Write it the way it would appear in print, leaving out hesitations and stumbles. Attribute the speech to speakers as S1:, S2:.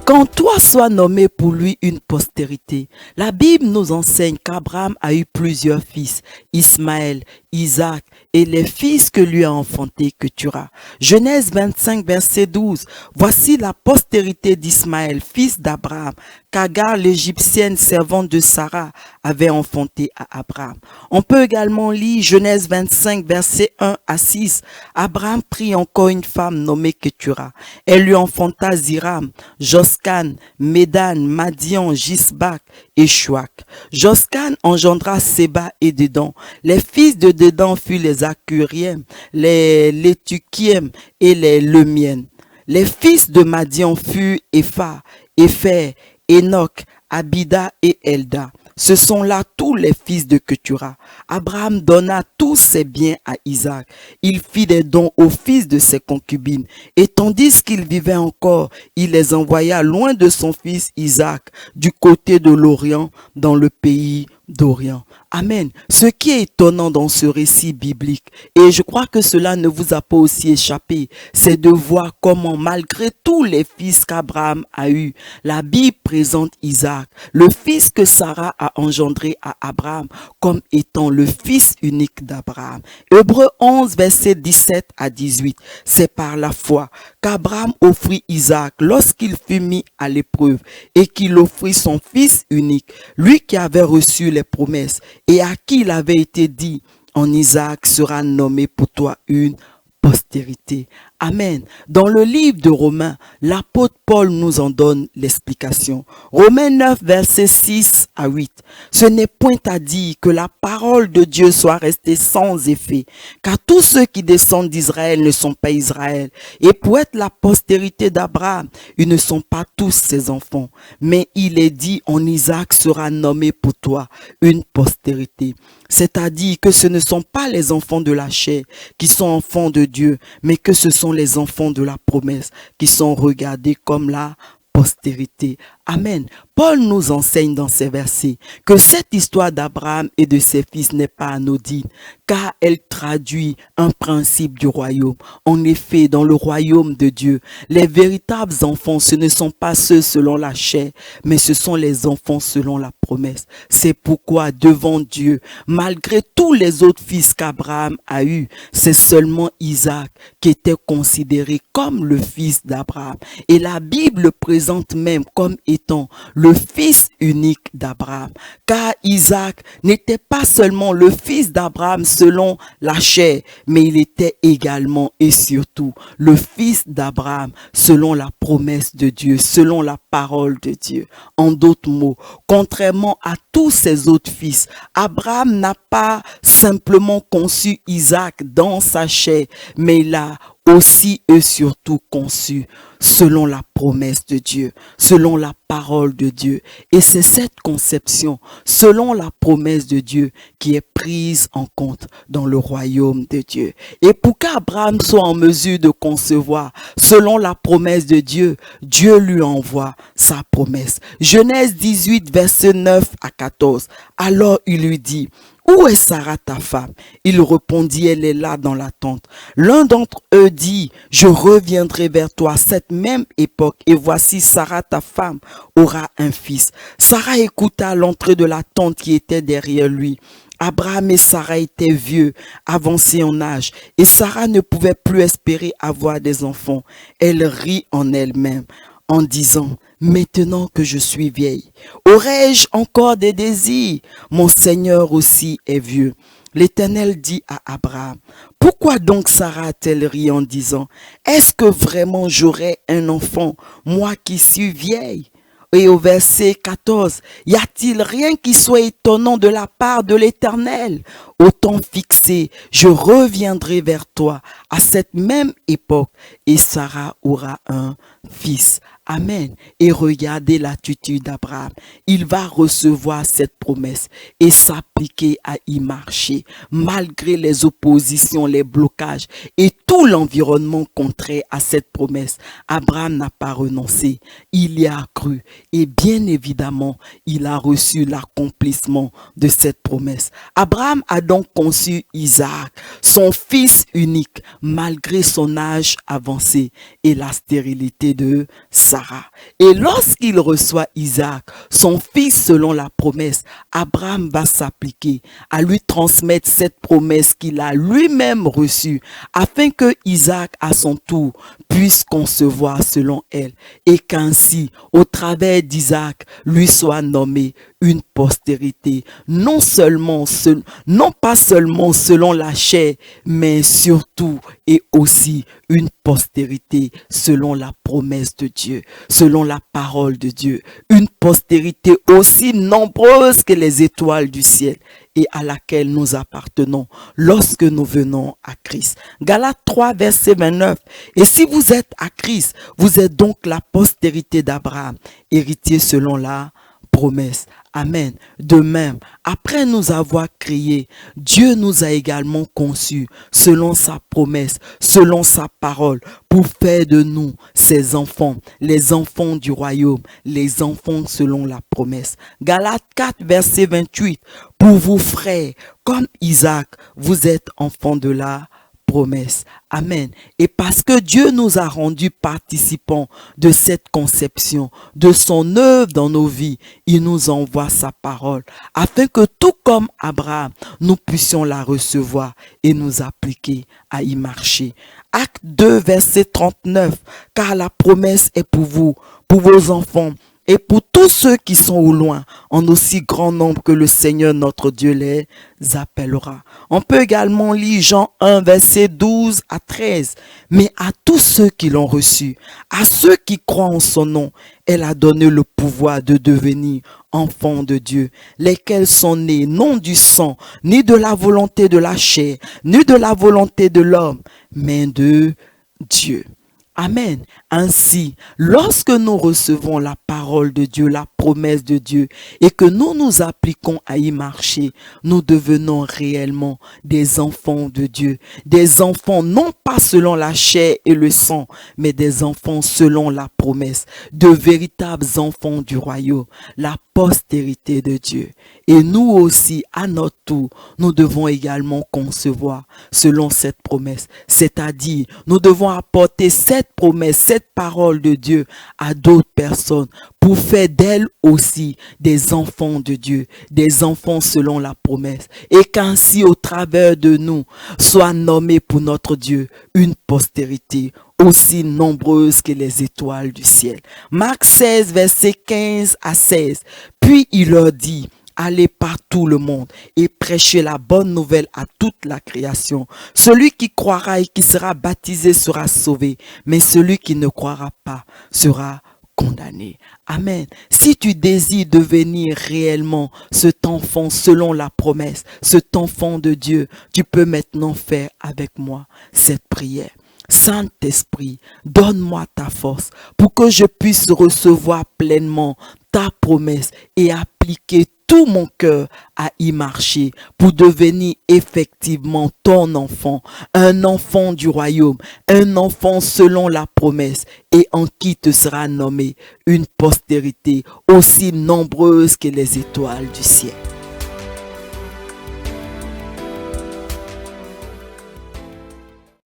S1: Quand toi soit nommé pour lui une postérité. La Bible nous enseigne qu'Abraham a eu plusieurs fils, Ismaël, Isaac et les fils que lui a enfantés que tu auras. Genèse 25, verset 12. Voici la postérité d'Ismaël, fils d'Abraham, qu'Agar l'égyptienne servante de Sarah avait enfanté à Abraham. On peut également lire Genèse 25, verset 1 à 6. Abraham prit encore une femme nommée Ketura. Elle lui enfanta Ziram, Joscan, Médan, Madian, Gisbak et Chouak. Joscan engendra Séba et Dédan. Les fils de Dédan furent les Acuriens, les Létukiens et les Lemiens. Les fils de Madian furent Épha, Épher, Enoch, Abida et Elda. Ce sont là tous les fils de Ketura. Abraham donna tous ses biens à Isaac. Il fit des dons aux fils de ses concubines. Et tandis qu'il vivait encore, il les envoya loin de son fils Isaac, du côté de l'Orient, dans le pays d'Orient. Amen. Ce qui est étonnant dans ce récit biblique, et je crois que cela ne vous a pas aussi échappé, c'est de voir comment, malgré tous les fils qu'Abraham a eus, la Bible présente Isaac, le fils que Sarah a engendré à Abraham, comme étant le fils unique d'Abraham. Hébreux 11, versets 17 à 18. C'est par la foi qu'Abraham offrit Isaac lorsqu'il fut mis à l'épreuve et qu'il offrit son fils unique, lui qui avait reçu les promesses et à qui il avait été dit, en Isaac sera nommé pour toi une postérité. Amen. Dans le livre de Romains, l'apôtre Paul nous en donne l'explication. Romains 9, versets 6 à 8. Ce n'est point à dire que la parole de Dieu soit restée sans effet, car tous ceux qui descendent d'Israël ne sont pas Israël. Et pour être la postérité d'Abraham, ils ne sont pas tous ses enfants. Mais il est dit, en Isaac sera nommé pour toi une postérité. C'est-à-dire que ce ne sont pas les enfants de la chair qui sont enfants de Dieu, mais que ce sont les enfants de la promesse qui sont regardés comme la postérité. Amen. Paul nous enseigne dans ces versets que cette histoire d'Abraham et de ses fils n'est pas anodine, car elle traduit un principe du royaume. En effet, dans le royaume de Dieu, les véritables enfants, ce ne sont pas ceux selon la chair, mais ce sont les enfants selon la promesse. C'est pourquoi devant Dieu, malgré tous les autres fils qu'Abraham a eus, c'est seulement Isaac qui était considéré comme le fils d'Abraham. Et la Bible le présente même comme étant le fils unique d'Abraham. Car Isaac n'était pas seulement le fils d'Abraham selon la chair, mais il était également et surtout le fils d'Abraham selon la promesse de Dieu, selon la parole de Dieu. En d'autres mots, contrairement à tous ses autres fils, Abraham n'a pas simplement conçu Isaac dans sa chair, mais il a aussi et surtout conçu selon la promesse de Dieu, selon la parole de Dieu. Et c'est cette conception, selon la promesse de Dieu, qui est prise en compte dans le royaume de Dieu. Et pour qu'Abraham soit en mesure de concevoir selon la promesse de Dieu, Dieu lui envoie sa promesse. Genèse 18, verset 9 à 14. Alors il lui dit, où est Sarah ta femme? Il répondit, elle est là dans la tente. L'un d'entre eux dit, je reviendrai vers toi à cette même époque et voici Sarah ta femme aura un fils. Sarah écouta à l'entrée de la tente qui était derrière lui. Abraham et Sarah étaient vieux, avancés en âge, et Sarah ne pouvait plus espérer avoir des enfants. Elle rit en elle-même en disant, maintenant que je suis vieille, aurais-je encore des désirs? Mon Seigneur aussi est vieux. L'Éternel dit à Abraham, pourquoi donc Sarah a-t-elle ri en disant, est-ce que vraiment j'aurai un enfant, moi qui suis vieille? Et au verset 14, y a-t-il rien qui soit étonnant de la part de l'Éternel? Au temps fixé, je reviendrai vers toi à cette même époque et Sarah aura un fils. Amen. Et regardez l'attitude d'Abraham. Il va recevoir cette promesse et s'appliquer à y marcher malgré les oppositions, les blocages et tout l'environnement contraire à cette promesse. Abraham n'a pas renoncé. Il y a cru et bien évidemment, il a reçu l'accomplissement de cette promesse. Abraham a donc conçu Isaac, son fils unique, malgré son âge avancé et la stérilité de Sarah. Et lorsqu'il reçoit Isaac, son fils selon la promesse, Abraham va s'appliquer à lui transmettre cette promesse qu'il a lui-même reçue, afin que Isaac, à son tour, puisse concevoir selon elle, et qu'ainsi, au travers d'Isaac, lui soit nommé une postérité, non pas seulement selon la chair, mais surtout et aussi une postérité selon la promesse de Dieu, selon la parole de Dieu, une postérité aussi nombreuse que les étoiles du ciel et à laquelle nous appartenons lorsque nous venons à Christ. Galates 3, verset 29. Et si vous êtes à Christ, vous êtes donc la postérité d'Abraham, héritier selon la promesse. Amen. De même, après nous avoir créés, Dieu nous a également conçus selon sa promesse, selon sa parole, pour faire de nous ses enfants, les enfants du royaume, les enfants selon la promesse. Galates 4, verset 28. Pour vous, frères, comme Isaac, vous êtes enfants de la promesse. Amen. Et parce que Dieu nous a rendus participants de cette conception, de son œuvre dans nos vies, il nous envoie sa parole, afin que tout comme Abraham, nous puissions la recevoir et nous appliquer à y marcher. Acte 2, verset 39. Car la promesse est pour vous, pour vos enfants, et pour tous ceux qui sont au loin, en aussi grand nombre que le Seigneur notre Dieu les appellera. On peut également lire Jean 1, verset 12 à 13. Mais à tous ceux qui l'ont reçu, à ceux qui croient en son nom, elle a donné le pouvoir de devenir enfants de Dieu, lesquels sont nés non du sang, ni de la volonté de la chair, ni de la volonté de l'homme, mais de Dieu. Amen. Ainsi, lorsque nous recevons la parole de Dieu, la promesse de Dieu, et que nous nous appliquons à y marcher, nous devenons réellement des enfants de Dieu. Des enfants non pas selon la chair et le sang, mais des enfants selon la promesse. De véritables enfants du royaume, la postérité de Dieu. Et nous aussi, à notre tour, nous devons également concevoir selon cette promesse. C'est-à-dire, nous devons apporter cette promesse, cette parole de Dieu à d'autres personnes pour faire d'elles aussi des enfants de Dieu, des enfants selon la promesse. Et qu'ainsi, au travers de nous, soit nommée pour notre Dieu une postérité aussi nombreuse que les étoiles du ciel. Marc 16, versets 15 à 16. Puis il leur dit: allez par tout le monde et prêchez la bonne nouvelle à toute la création. Celui qui croira et qui sera baptisé sera sauvé, mais celui qui ne croira pas sera condamné. Amen. Si tu désires devenir réellement cet enfant selon la promesse, cet enfant de Dieu, tu peux maintenant faire avec moi cette prière. Saint-Esprit, donne-moi ta force pour que je puisse recevoir pleinement ta promesse et appliquer tout mon cœur à y marcher pour devenir effectivement ton enfant, un enfant du royaume, un enfant selon la promesse et en qui te sera nommé une postérité aussi nombreuse que les étoiles du ciel.